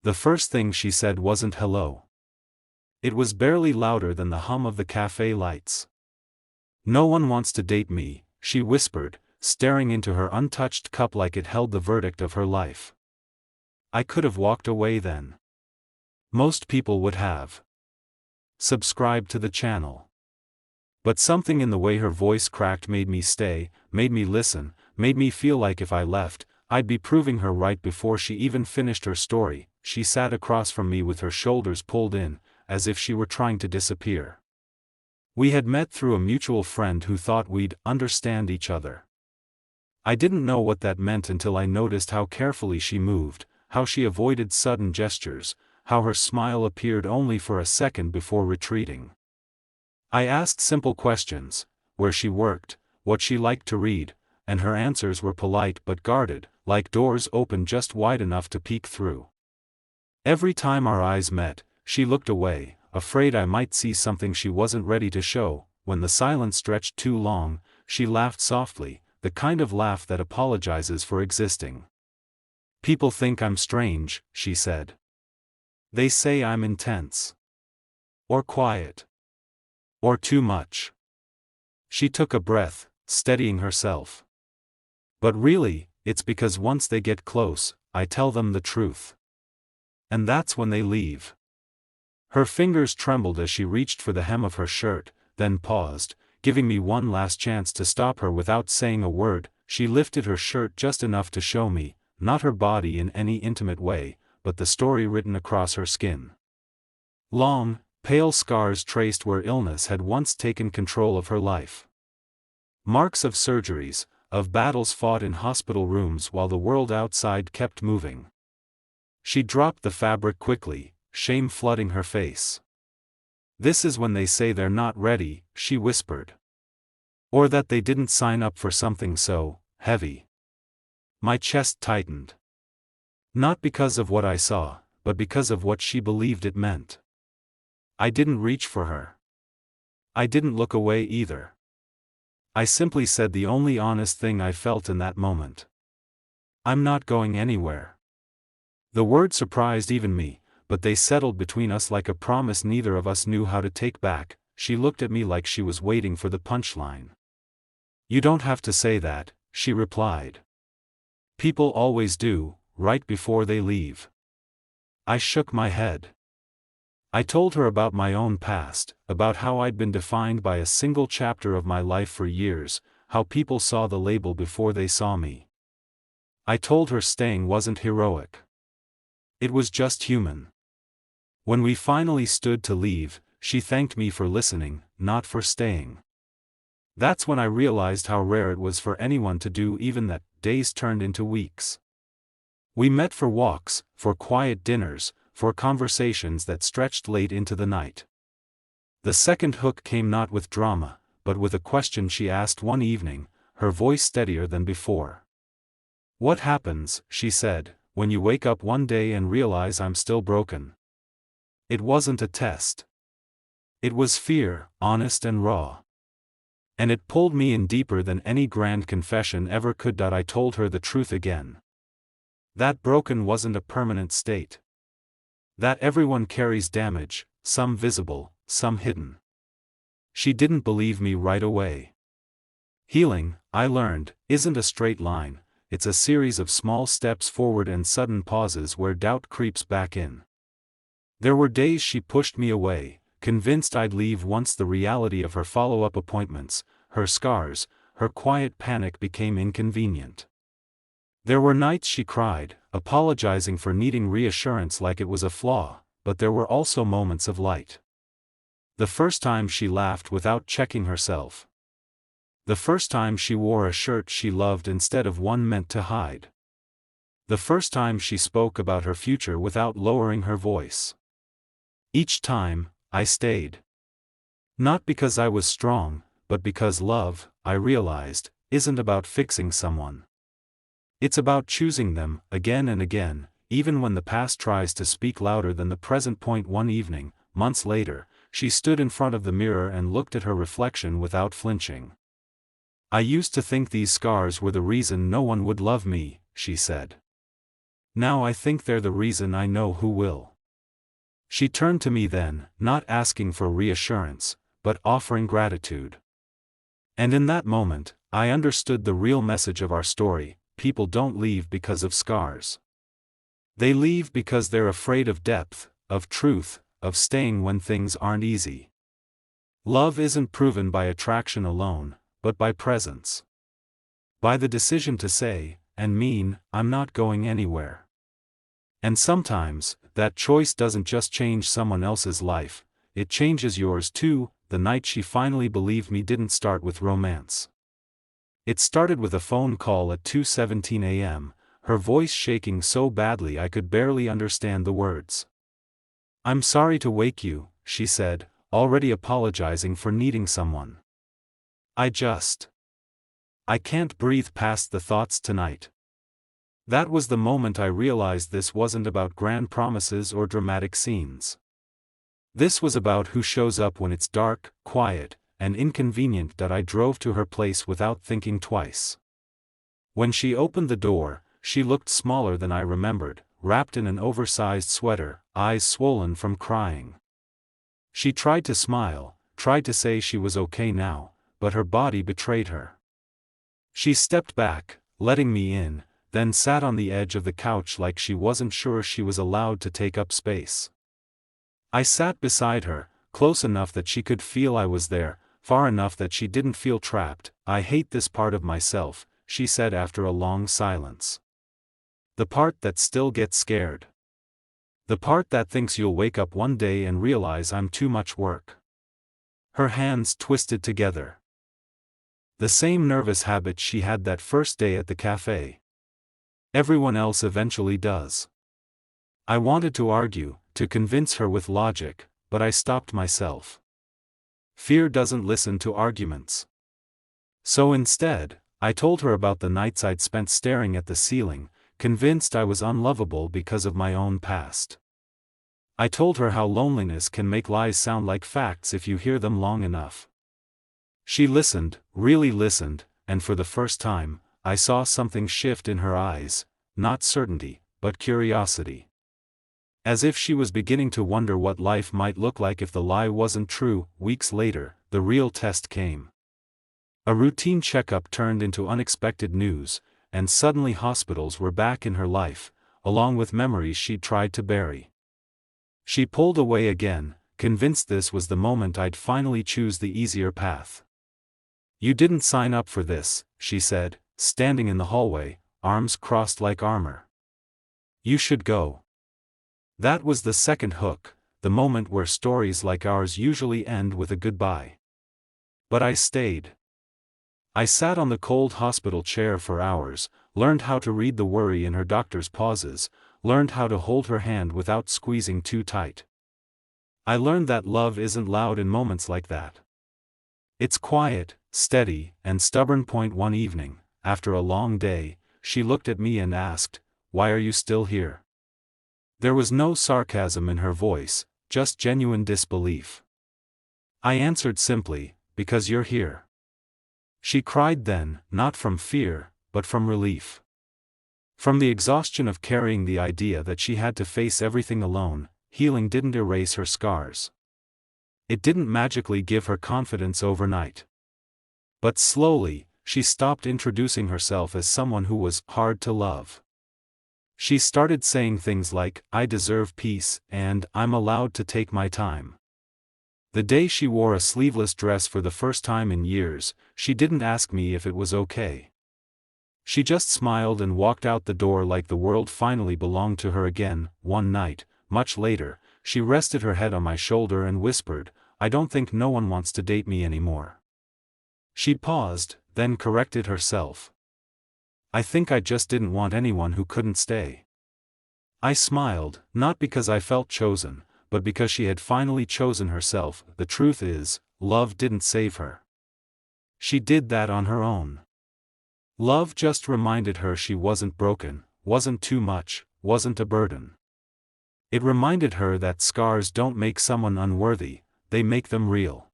The first thing she said wasn't hello. It was barely louder than the hum of the cafe lights. "No one wants to date me," she whispered, staring into her untouched cup like it held the verdict of her life. I could have walked away then. Most people would have. Subscribe to the channel. But something in the way her voice cracked made me stay, made me listen, made me feel like if I left, I'd be proving her right before she even finished her story. She sat across from me with her shoulders pulled in, as if she were trying to disappear. We had met through a mutual friend who thought we'd understand each other. I didn't know what that meant until I noticed how carefully she moved, how she avoided sudden gestures, how her smile appeared only for a second before retreating. I asked simple questions: where she worked, what she liked to read, and her answers were polite but guarded, like doors open just wide enough to peek through. Every time our eyes met, she looked away, afraid I might see something she wasn't ready to show. When the silence stretched too long, she laughed softly, the kind of laugh that apologizes for existing. "People think I'm strange," she said. "They say I'm intense. Or quiet. Or too much." She took a breath, steadying herself. "But really, it's because once they get close, I tell them the truth. And that's when they leave." Her fingers trembled as she reached for the hem of her shirt, then paused, giving me one last chance to stop her without saying a word. She lifted her shirt just enough to show me, not her body in any intimate way, but the story written across her skin. Long, pale scars traced where illness had once taken control of her life. Marks of surgeries, of battles fought in hospital rooms while the world outside kept moving. She dropped the fabric quickly, shame flooding her face. "This is when they say they're not ready," she whispered. "Or that they didn't sign up for something so heavy." My chest tightened. Not because of what I saw, but because of what she believed it meant. I didn't reach for her. I didn't look away either. I simply said the only honest thing I felt in that moment. "I'm not going anywhere." The word surprised even me, but they settled between us like a promise neither of us knew how to take back. She looked at me like she was waiting for the punchline. "You don't have to say that," she replied. "People always do, right before they leave." I shook my head. I told her about my own past, about how I'd been defined by a single chapter of my life for years, how people saw the label before they saw me. I told her staying wasn't heroic. It was just human. When we finally stood to leave, she thanked me for listening, not for staying. That's when I realized how rare it was for anyone to do even that. Days turned into weeks. We met for walks, for quiet dinners, for conversations that stretched late into the night. The second hook came not with drama, but with a question she asked one evening, her voice steadier than before. "What happens," she said, "when you wake up one day and realize I'm still broken?" It wasn't a test. It was fear, honest and raw. And it pulled me in deeper than any grand confession ever could. I told her the truth again. That broken wasn't a permanent state. That everyone carries damage, some visible, some hidden. She didn't believe me right away. Healing, I learned, isn't a straight line, it's a series of small steps forward and sudden pauses where doubt creeps back in. There were days she pushed me away, convinced I'd leave once the reality of her follow-up appointments, her scars, her quiet panic became inconvenient. There were nights she cried, apologizing for needing reassurance like it was a flaw, but there were also moments of light. The first time she laughed without checking herself. The first time she wore a shirt she loved instead of one meant to hide. The first time she spoke about her future without lowering her voice. Each time, I stayed. Not because I was strong, but because love, I realized, isn't about fixing someone. It's about choosing them, again and again, even when the past tries to speak louder than the present. One evening, months later, she stood in front of the mirror and looked at her reflection without flinching. "I used to think these scars were the reason no one would love me," she said. Now I think they're the reason I know who will. She turned to me then, not asking for reassurance, but offering gratitude. And in that moment, I understood the real message of our story: people don't leave because of scars. They leave because they're afraid of depth, of truth, of staying when things aren't easy. Love isn't proven by attraction alone, but by presence. By the decision to say, and mean, I'm not going anywhere. And sometimes, that choice doesn't just change someone else's life, it changes yours too. The night she finally believed me didn't start with romance. It started with a phone call at 2:17 a.m., her voice shaking so badly I could barely understand the words. "I'm sorry to wake you," she said, already apologizing for needing someone. I can't breathe past the thoughts tonight." That was the moment I realized this wasn't about grand promises or dramatic scenes. This was about who shows up when it's dark, quiet, and inconvenient. That I drove to her place without thinking twice. When she opened the door, she looked smaller than I remembered, wrapped in an oversized sweater, eyes swollen from crying. She tried to smile, tried to say she was okay now, but her body betrayed her. She stepped back, letting me in, then sat on the edge of the couch like she wasn't sure she was allowed to take up space. I sat beside her, close enough that she could feel I was there, far enough that she didn't feel trapped. "I hate this part of myself," she said after a long silence. "The part that still gets scared. The part that thinks you'll wake up one day and realize I'm too much work." Her hands twisted together. The same nervous habit she had that first day at the cafe. Everyone else eventually does. I wanted to argue, to convince her with logic, but I stopped myself. Fear doesn't listen to arguments. So instead, I told her about the nights I'd spent staring at the ceiling, convinced I was unlovable because of my own past. I told her how loneliness can make lies sound like facts if you hear them long enough. She listened, really listened, and for the first time, I saw something shift in her eyes, not certainty, but curiosity. As if she was beginning to wonder what life might look like if the lie wasn't true. Weeks later, the real test came. A routine checkup turned into unexpected news, and suddenly hospitals were back in her life, along with memories she'd tried to bury. She pulled away again, convinced this was the moment I'd finally choose the easier path. "You didn't sign up for this," she said, standing in the hallway, arms crossed like armor. "You should go." That was the second hook, the moment where stories like ours usually end with a goodbye. But I stayed. I sat on the cold hospital chair for hours, learned how to read the worry in her doctor's pauses, learned how to hold her hand without squeezing too tight. I learned that love isn't loud in moments like that. It's quiet, steady, and stubborn. One evening, after a long day, she looked at me and asked, "Why are you still here?" There was no sarcasm in her voice, just genuine disbelief. I answered simply, "Because you're here." She cried then, not from fear, but from relief. From the exhaustion of carrying the idea that she had to face everything alone. Healing didn't erase her scars. It didn't magically give her confidence overnight. But slowly, she stopped introducing herself as someone who was hard to love. She started saying things like, "I deserve peace," and "I'm allowed to take my time." The day she wore a sleeveless dress for the first time in years, she didn't ask me if it was okay. She just smiled and walked out the door like the world finally belonged to her again. One night, much later, she rested her head on my shoulder and whispered, "I don't think no one wants to date me anymore." She paused, then corrected herself. "I think I just didn't want anyone who couldn't stay." I smiled, not because I felt chosen, but because she had finally chosen herself. The truth is, love didn't save her. She did that on her own. Love just reminded her she wasn't broken, wasn't too much, wasn't a burden. It reminded her that scars don't make someone unworthy, they make them real.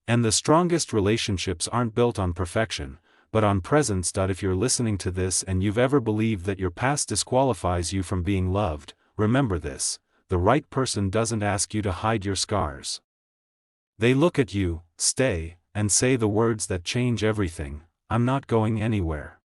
And the strongest relationships aren't built on perfection, but on presence. If you're listening to this and you've ever believed that your past disqualifies you from being loved, remember this: the right person doesn't ask you to hide your scars. They look at you, stay, and say the words that change everything: I'm not going anywhere.